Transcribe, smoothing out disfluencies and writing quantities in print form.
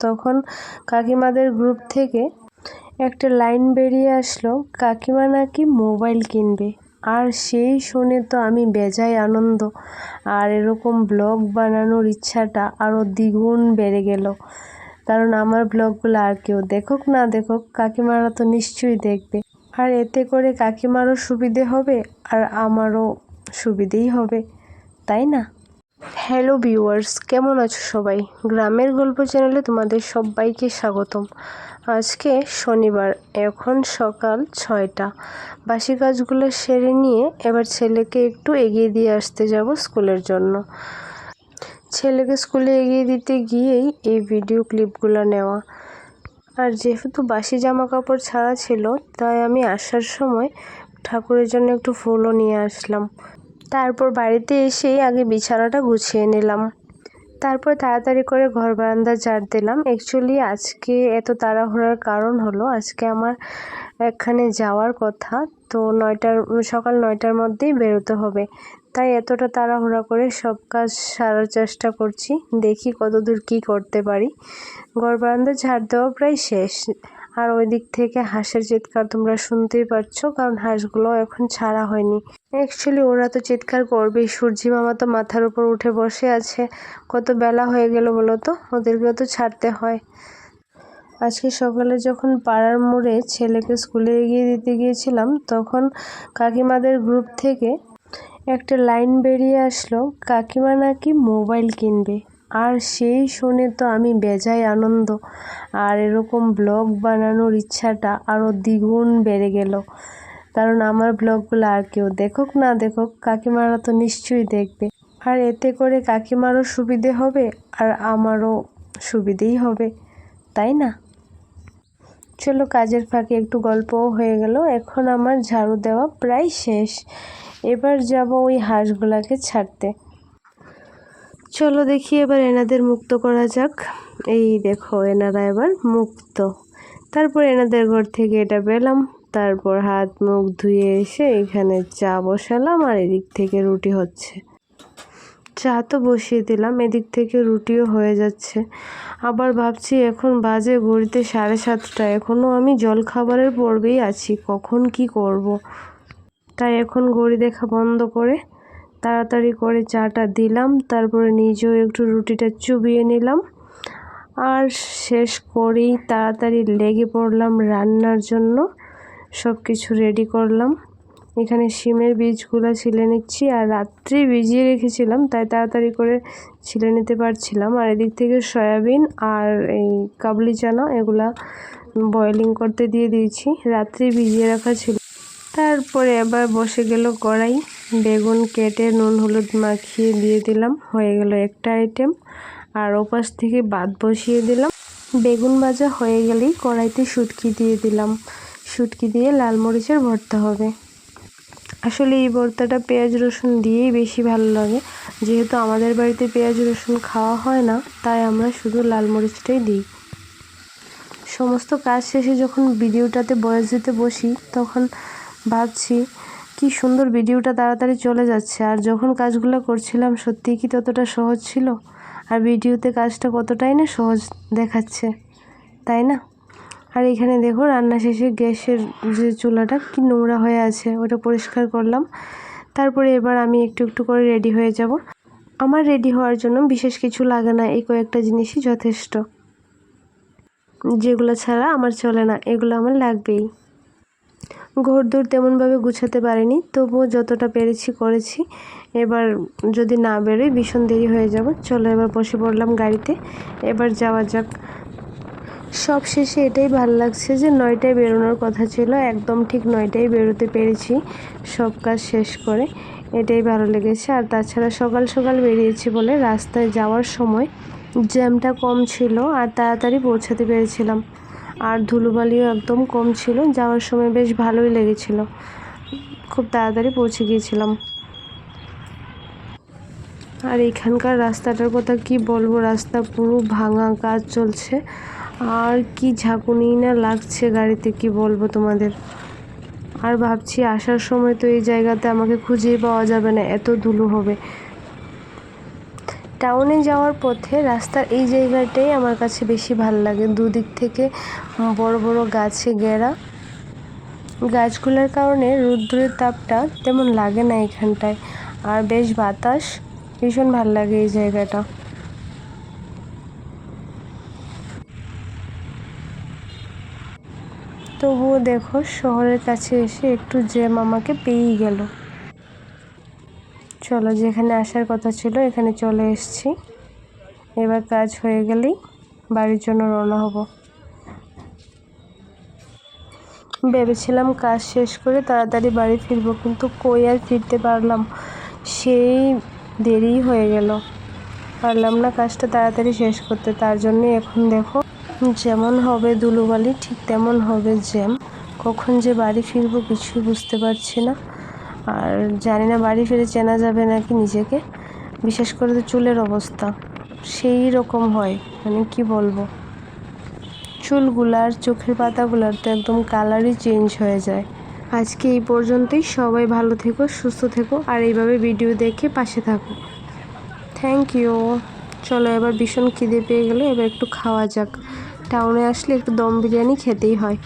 তখন কাকিমাদের গ্রুপ থেকে একটা লাইন বেরিয়ে আসলো, কাকিমা নাকি মোবাইল কিনবে। আর সেই শুনে তো আমি বেজায় আনন্দ, আর এরকম ব্লগ বানানোর ইচ্ছাটা আরও দ্বিগুণ বেড়ে গেল। কারণ আমার ব্লগগুলো আর কেউ দেখুক না দেখুক, কাকিমারা তো নিশ্চয়ই দেখবে। আর এতে করে কাকিমারও সুবিধে হবে আর আমারও সুবিধেই হবে, তাই না? হ্যালো ভিউয়ার্স, কেমন আছো সবাই? গ্রামের গল্প চ্যানেলে তোমাদের সবাইকে স্বাগতম। আজকে শনিবার, এখন সকাল 6টা। বাসি কাজগুলো সেরে নিয়ে এবার ছেলেকে একটু এগিয়ে দিয়ে আসতে যাব স্কুলের জন্য। ছেলেকে স্কুলে এগিয়ে দিতে গিয়েই এই ভিডিও ক্লিপগুলো নেওয়া। আর যেহেতু বাসি জামা কাপড় ছাড়া ছিল, তাই আমি আসার সময় ঠাকুরের জন্য একটু ফুলও নিয়ে আসলাম। তারপর বাড়িতে এসেই আগে বিছানাটা গুছিয়ে নিলাম। তারপর তাড়াতাড়ি করে ঘর বারান্দা ঝাড় দিলাম। অ্যাকচুয়ালি আজকে এত তাড়াহুড়ার কারণ হলো, আজকে আমার এখানে যাওয়ার কথা, তো সকাল 9টার মধ্যেই বেরোতে হবে। তাই এতটা তাড়াহুড়া করে সব কাজ সারার চেষ্টা করছি, দেখি কতদূর কি করতে পারি। ঘর বারান্দা ঝাড় দেওয়া প্রায় শেষ। আর ওই দিক থেকে হাঁসের চিৎকার তোমরা শুনতেই পাচ্ছ, কারণ হাঁসগুলো এখন ছাড়া হয়নি। অ্যাকচুয়ালি ওরা তো চিৎকার করবেই, সূর্যি মামা তো মাথার উপর উঠে বসে আছে। কত বেলা হয়ে গেল বলো তো, ওদেরকেও তো ছাড়তে হয়। আজকে সকালে যখন পাড়ার মোড়ে ছেলেকে স্কুলে এগিয়ে দিতে গিয়েছিলাম, তখন কাকিমাদের গ্রুপ থেকে একটা লাইন বেরিয়ে আসলো, কাকিমা নাকি মোবাইল কিনবে। আর সেই শুনে তো আমি বেজায় আনন্দ, আর এরকম ব্লগ বানানোর ইচ্ছাটা আরও দ্বিগুণ বেড়ে গেল। কারণ আমার ব্লগগুলো আর কেউ দেখুক না দেখুক, কাকিমারা তো নিশ্চয়ই দেখবে। আর এতে করে কাকিমারও সুবিধে হবে আর আমারও সুবিধেই হবে, তাই না? চলো, কাজের ফাঁকে একটু গল্পও হয়ে গেল। এখন আমার ঝাড়ু দেওয়া প্রায় শেষ। এবার যাব ওই হাঁসগুলাকে ছাড়তে। চলো দেখি এবার এনাদের মুক্ত করা যাক। এই দেখো, এনারা এবার মুক্ত। তারপর এনাদের ঘর থেকে এটা পেলাম। তারপর হাত মুখ ধুয়ে এসে এখানে চা বসালাম, আর এদিক থেকে রুটি হচ্ছে। চা তো বসিয়ে দিলাম, এদিক থেকে রুটিও হয়ে যাচ্ছে। আবার ভাবছি এখন বাজে ঘড়িতে 7:30, এখনও আমি জল খাবারের পর্বেই আছি, কখন কি করব। তাই এখন ঘড়ি দেখা বন্ধ করে তাড়াতাড়ি করে চাটা দিলাম। তারপরে নিজেও একটু রুটিটা চুবিয়ে নিলাম, আর শেষ করেই তাড়াতাড়ি লেগে পড়লাম রান্নার জন্য। সব কিছু রেডি করলাম। এখানে শিমের বীজগুলো ছিলে নিচ্ছি, আর রাত্রি ভিজিয়ে রেখেছিলাম, তাই তাড়াতাড়ি করে ছিলে নিতে পারছিলাম। আর এদিক থেকে সয়াবিন আর এই কাবলি চানা এগুলা বয়েলিং করতে দিয়ে দিয়েছি, রাত্রি ভিজিয়ে রাখা ছিল। তারপরে এবার বসে গেল কড়াই, বেগুন কেটে নুন হলুদ মাখিয়ে দিয়ে দিলাম, হয়ে গেল একটা আইটেম। আর ওপাশ থেকে ভাত বসিয়ে দিলাম। বেগুন ভাজা হয়ে গেলেই কড়াইতে শুটকি দিয়ে দিলাম। শুটকি দিয়ে লাল মরিচের ভর্তা হবে। আসলে এই ভর্তাটা পেঁয়াজ রসুন দিয়েই বেশি ভালো লাগে। যেহেতু আমাদের বাড়িতে পেঁয়াজ রসুন খাওয়া হয় না, তাই আমরা শুধু লাল মরিচটাই দিই। সমস্ত কাজ শেষে যখন ভিডিওটাতে ভয়েস দিতে বসি, তখন ভাবছি কি সুন্দর ভিডিওটা তাড়াতাড়ি চলে যাচ্ছে। আর যখন কাজগুলো করছিলাম সত্যিই কি ততটা সহজ ছিল, আর ভিডিওতে কাজটা কতটাই না সহজ দেখাচ্ছে, তাই না? আর এখানে দেখো, রান্না শেষে গ্যাসের যে চুলাটা কি নোংরা হয়ে আছে, ওটা পরিষ্কার করলাম। তারপরে এবার আমি একটু একটু করে রেডি হয়ে যাব। আমার রেডি হওয়ার জন্য বিশেষ কিছু লাগে না, এই কয়েকটা জিনিসই যথেষ্ট। যেগুলো ছাড়া আমার চলে না, এগুলো আমার লাগবেই। ঘরদোর তেমনভাবে গুছাতে পারিনি, তবুও যতটা পেরেছি করেছি। এবার যদি না বেরোই ভীষণ দেরি হয়ে যাব। চলো এবার বসে পড়লাম গাড়িতে, এবার যাওয়া যাক। সব শেষে এটাই ভালো লাগছে যে 9টায় বেরোনোর কথা ছিল, একদম ঠিক 9টায় বেরোতে পেরেছি সব কাজ শেষ করে, এটাই ভালো লেগেছে। আর তাছাড়া সকাল সকাল বেরিয়েছি বলে রাস্তায় যাওয়ার সময় জ্যামটা কম ছিল, আর তাড়াতাড়ি পৌঁছাতে পেরেছিলাম। আর ধুলোবালিও একদম কম ছিল, যাওয়ার সময় বেশ ভালোই লেগেছিল, খুব তাড়াতাড়ি পৌঁছে গিয়েছিলাম। আর এখানকার রাস্তাটার কথা কি বলবো, রাস্তা পুরো ভাঙা, কাজ চলছে, আর কি ঝাঁকুনি না লাগছে গাড়িতে, কি বলবো তোমাদের। আর ভাবছি আসার সময় তো এই জায়গাতে আমাকে খুঁজেই পাওয়া যাবে না, এত ধুলো হবে। টাউনে যাওয়ার পথে রাস্তার এই জায়গাটাই আমার কাছে বেশি ভালো লাগে। দুদিক থেকে বড় বড় গাছে ঘেরা। গাছগুলোর কারণে রোদ্দুরের তাপটা তেমন লাগে না এখানটায়, আর বেশ বাতাস, ভীষণ ভালো লাগে এই জায়গাটা। তবুও দেখো শহরের কাছে এসে একটু জ্যাম আমাকে পেয়েই গেল। চলো, যেখানে আসার কথা ছিল এখানে চলে এসেছি। এবার কাজ হয়ে গেলেই বাড়ির জন্য রওনা হব। ভেবেছিলাম কাজ শেষ করে তাড়াতাড়ি বাড়ি ফিরবো, কিন্তু কই আর ফিরতে পারলাম, সেই দেরি হয়ে গেল। পারলাম না কাজটা তাড়াতাড়ি শেষ করতে। তার জন্যই এখন দেখো যেমন হবে ধুলোবালি ঠিক তেমন হবে জ্যাম। কখন যে বাড়ি ফিরবো কিছুই বুঝতে পারছি না। আর জানি না বাড়ি ফিরে চেনা যাবে নাকি নিজেকে। বিশেষ করে তো চুলের অবস্থা সেই রকম হয়, মানে কি বলবো, চুলগুলার চোখের পাতাগুলার তো একদম কালারই চেঞ্জ হয়ে যায়। আজকে এই পর্যন্তই। সবাই ভালো থেকো, সুস্থ থেকো, আর এইভাবে ভিডিও দেখে পাশে থাকো। Thank you. চলো, এবার ভীষণ খিদে পেয়ে গেলো, এবার একটু খাওয়া যাক। টাউনে আসলে একটু দম বিরিয়ানি খেতেই হয়।